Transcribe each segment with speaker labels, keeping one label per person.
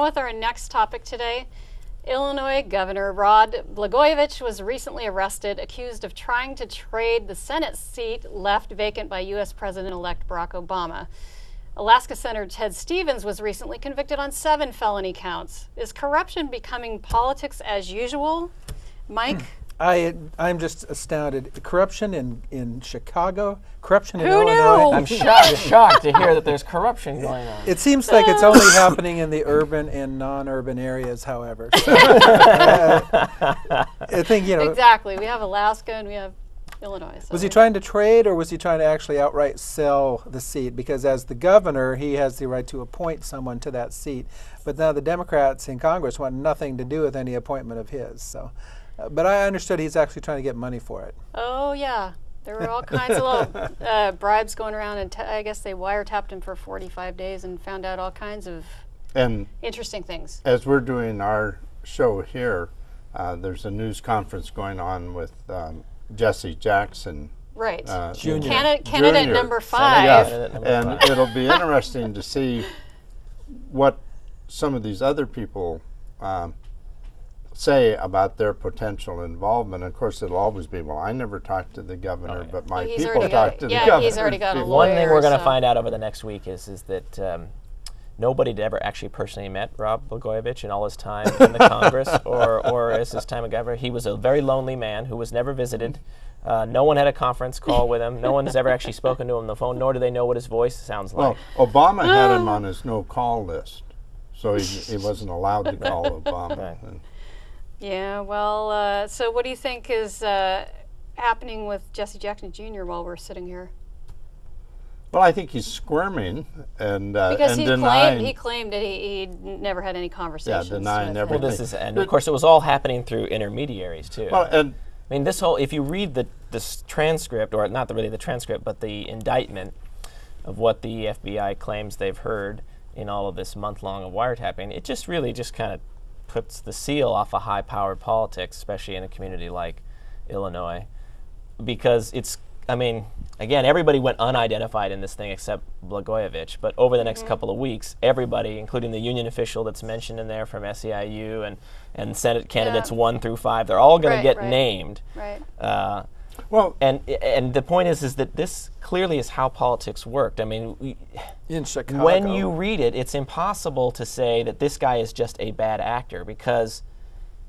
Speaker 1: With our next topic today, Illinois Governor Rod Blagojevich was recently arrested, accused of trying to trade the Senate seat left vacant by U.S. President-elect Barack Obama. Alaska Senator Ted Stevens was recently convicted on 7 felony counts. Is corruption becoming politics as usual? Mike?
Speaker 2: I'm just astounded. Corruption in Chicago, corruption in
Speaker 1: Who
Speaker 2: Illinois.
Speaker 1: knew?
Speaker 3: I'm shocked to hear that there's corruption going on.
Speaker 2: It seems like it's only happening in the urban and non-urban areas, however. So, I think,
Speaker 1: Exactly. We have Alaska and we have Illinois. So
Speaker 2: was he trying to trade, or was he trying to actually outright sell the seat? Because as the governor, he has the right to appoint someone to that seat. But now the Democrats in Congress want nothing to do with any appointment of his. So. But I understood he's actually trying to get money for it.
Speaker 1: Oh, yeah. There were all kinds of little bribes going around, and I guess they wiretapped him for 45 days and found out all kinds of interesting things.
Speaker 4: As we're doing our show here, there's a news conference going on with Jesse Jackson.
Speaker 1: Right.
Speaker 2: Junior.
Speaker 1: Candidate number 5.
Speaker 4: Yeah, and it'll be interesting to see what some of these other people say about their potential involvement. Of course, it'll always be, well, I never talked to the governor, but my people talked to the governor.
Speaker 1: He's already got a lawyer.
Speaker 3: One thing we're going to find out over the next week is that nobody had ever actually personally met Rod Blagojevich in all his time in the Congress or as his time as governor. He was a very lonely man who was never visited. No one had a conference call with him. No one has ever actually spoken to him on the phone, nor do they know what his voice sounds like.
Speaker 4: Well, Obama had him on his no-call list, so he wasn't allowed to call Obama.
Speaker 3: Right.
Speaker 1: Yeah, well, so what do you think is happening with Jesse Jackson Jr. while we're sitting here?
Speaker 4: Well, I think he's squirming and
Speaker 1: because
Speaker 4: denying.
Speaker 1: He claimed that he never had any conversations.
Speaker 4: Yeah, denying everything.
Speaker 3: Well, and of course, it was all happening through intermediaries too.
Speaker 4: Well, and
Speaker 3: I mean, this whole, if you read this transcript, or not really the transcript, but the indictment of what the FBI claims they've heard in all of this month-long of wiretapping, it just really just kind of puts the seal off of high-powered politics, especially in a community like Illinois, because it's, I mean, again, everybody went unidentified in this thing except Blagojevich, but over the next couple of weeks, everybody, including the union official that's mentioned in there from SEIU and Senate candidates 1 through 5, they're all going to get named.
Speaker 1: Right.
Speaker 4: well,
Speaker 3: and the point is that this clearly is how politics worked. I mean,
Speaker 2: In Chicago.
Speaker 3: when you read it, it's impossible to say that this guy is just a bad actor, because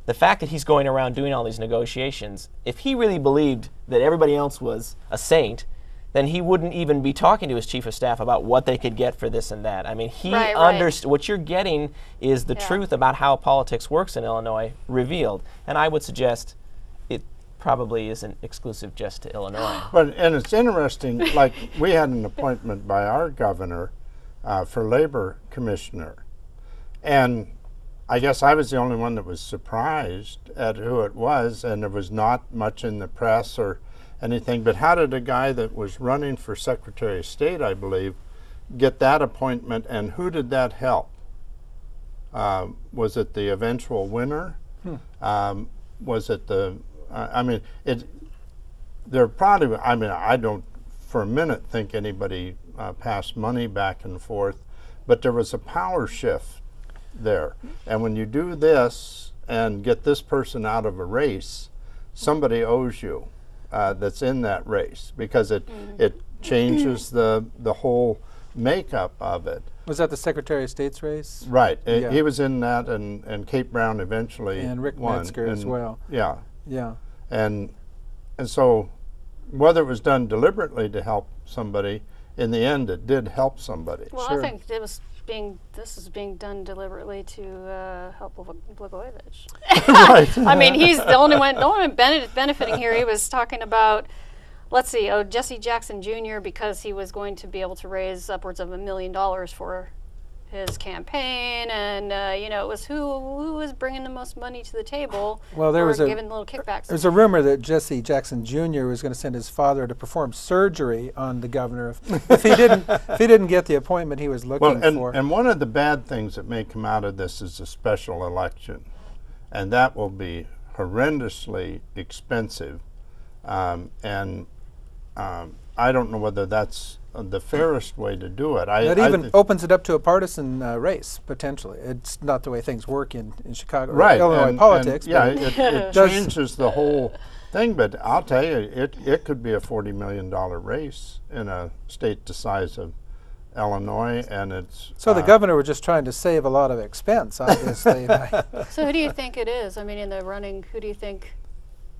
Speaker 3: the fact that he's going around doing all these negotiations, if he really believed that everybody else was a saint, then he wouldn't even be talking to his chief of staff about what they could get for this and that. I mean, he understood. What you're getting is the truth about how politics works in Illinois revealed. And I would suggest it probably isn't exclusive just to Illinois.
Speaker 4: and it's interesting, like we had an appointment by our governor for labor commissioner. And I guess I was the only one that was surprised at who it was, and there was not much in the press or anything. But how did a guy that was running for Secretary of State, I believe, get that appointment, and who did that help? Was it the eventual winner? Was it the, I mean, there probably, I mean, I don't for a minute think anybody passed money back and forth, but there was a power shift there. And when you do this and get this person out of a race, somebody owes you that's in that race, because it changes the whole makeup of it.
Speaker 2: Was that the Secretary of State's race?
Speaker 4: Right.
Speaker 2: Yeah.
Speaker 4: He was in that, and Kate Brown eventually
Speaker 2: And Rick
Speaker 4: won.
Speaker 2: Metzger as well.
Speaker 4: Yeah.
Speaker 2: Yeah.
Speaker 4: And so whether it was done deliberately to help somebody, in the end it did help somebody.
Speaker 1: Well,
Speaker 2: Sure.
Speaker 1: I think this is being done deliberately to help Blagojevich.
Speaker 4: Right.
Speaker 1: I mean, he's the only one benefiting here. He was talking about, let's see, Jesse Jackson Jr., because he was going to be able to raise upwards of $1 million for his campaign, and you know, it was who was bringing the most money to the table.
Speaker 2: Well, there was
Speaker 1: giving little kickbacks.
Speaker 2: There's a rumor that Jesse Jackson Jr. was going to send his father to perform surgery on the governor if he didn't get the appointment he was looking for.
Speaker 4: And one of the bad things that may come out of this is a special election, and that will be horrendously expensive. I I don't know whether that's the fairest way to do it.
Speaker 2: That even opens it up to a partisan race, potentially. It's not the way things work in Chicago,
Speaker 4: right,
Speaker 2: Illinois politics.
Speaker 4: And, it changes the whole thing, but I'll tell you, it could be a $40 million race in a state the size of Illinois, and it's...
Speaker 2: So the governor was just trying to save a lot of expense, obviously.
Speaker 1: So who do you think it is? I mean, in the running, who do you think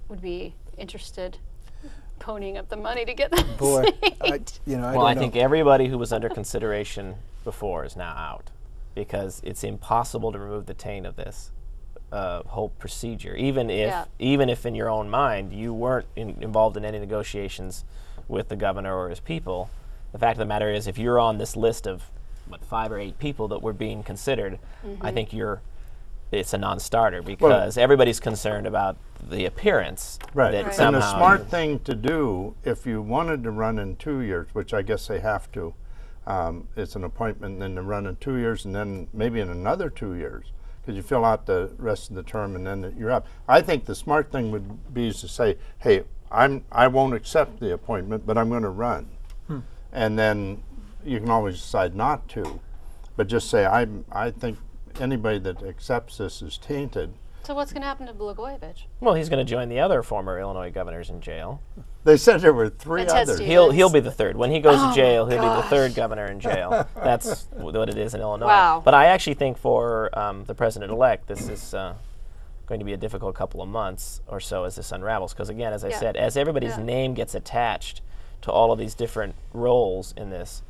Speaker 1: would be interested ponying up the money to get that
Speaker 2: Boy,
Speaker 1: seat?
Speaker 2: I don't
Speaker 3: Well, I
Speaker 2: know.
Speaker 3: think everybody who was under consideration before is now out, because it's impossible to remove the taint of this whole procedure. Even if in your own mind you weren't involved in any negotiations with the governor or his people, the fact of the matter is, if you're on this list of 5 or 8 people that were being considered, I think it's a non-starter, because everybody's concerned about the appearance.
Speaker 4: Right.
Speaker 3: That
Speaker 4: And
Speaker 3: somehow
Speaker 4: the smart thing to do, if you wanted to run in 2 years, which I guess they have to, it's an appointment, and then to run in 2 years, and then maybe in another 2 years, because you fill out the rest of the term and then you're up. I think the smart thing would be to say, hey, I won't accept the appointment, but I'm going to run. And then you can always decide not to, but just say, I think anybody that accepts this is tainted.
Speaker 1: So what's going to happen to Blagojevich?
Speaker 3: Well, he's going to join the other former Illinois governors in jail.
Speaker 4: They said there were 3
Speaker 1: And Ted
Speaker 4: others.
Speaker 1: Stevens.
Speaker 3: He'll be the third. When he goes
Speaker 1: Oh
Speaker 3: to jail, he'll
Speaker 1: my
Speaker 3: be the third
Speaker 1: gosh.
Speaker 3: governor in jail. That's what it is in Illinois.
Speaker 1: Wow.
Speaker 3: But I actually think for the president-elect, this is going to be a difficult couple of months or so as this unravels. Because again, as I said, as everybody's name gets attached to all of these different roles in this,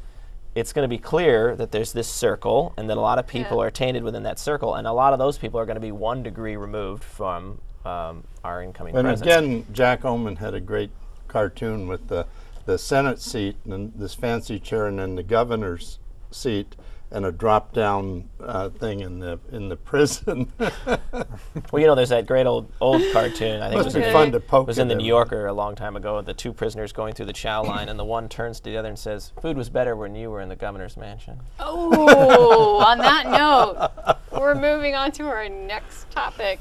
Speaker 3: it's going to be clear that there's this circle, and that a lot of people are tainted within that circle, and a lot of those people are going to be 1 degree removed from our incoming
Speaker 4: And
Speaker 3: president.
Speaker 4: again, Jack Oman had a great cartoon with the Senate seat and this fancy chair, and then the governor's seat, and a drop-down thing in the prison.
Speaker 3: Well, you know, there's that great old cartoon. I think
Speaker 4: Must
Speaker 3: it
Speaker 4: be
Speaker 3: was,
Speaker 4: fun to poke
Speaker 3: was in the
Speaker 4: at
Speaker 3: New
Speaker 4: him.
Speaker 3: Yorker a long time ago. The 2 prisoners going through the chow line, and the one turns to the other and says, "Food was better when you were in the governor's mansion."
Speaker 1: Oh, on that note, we're moving on to our next topic.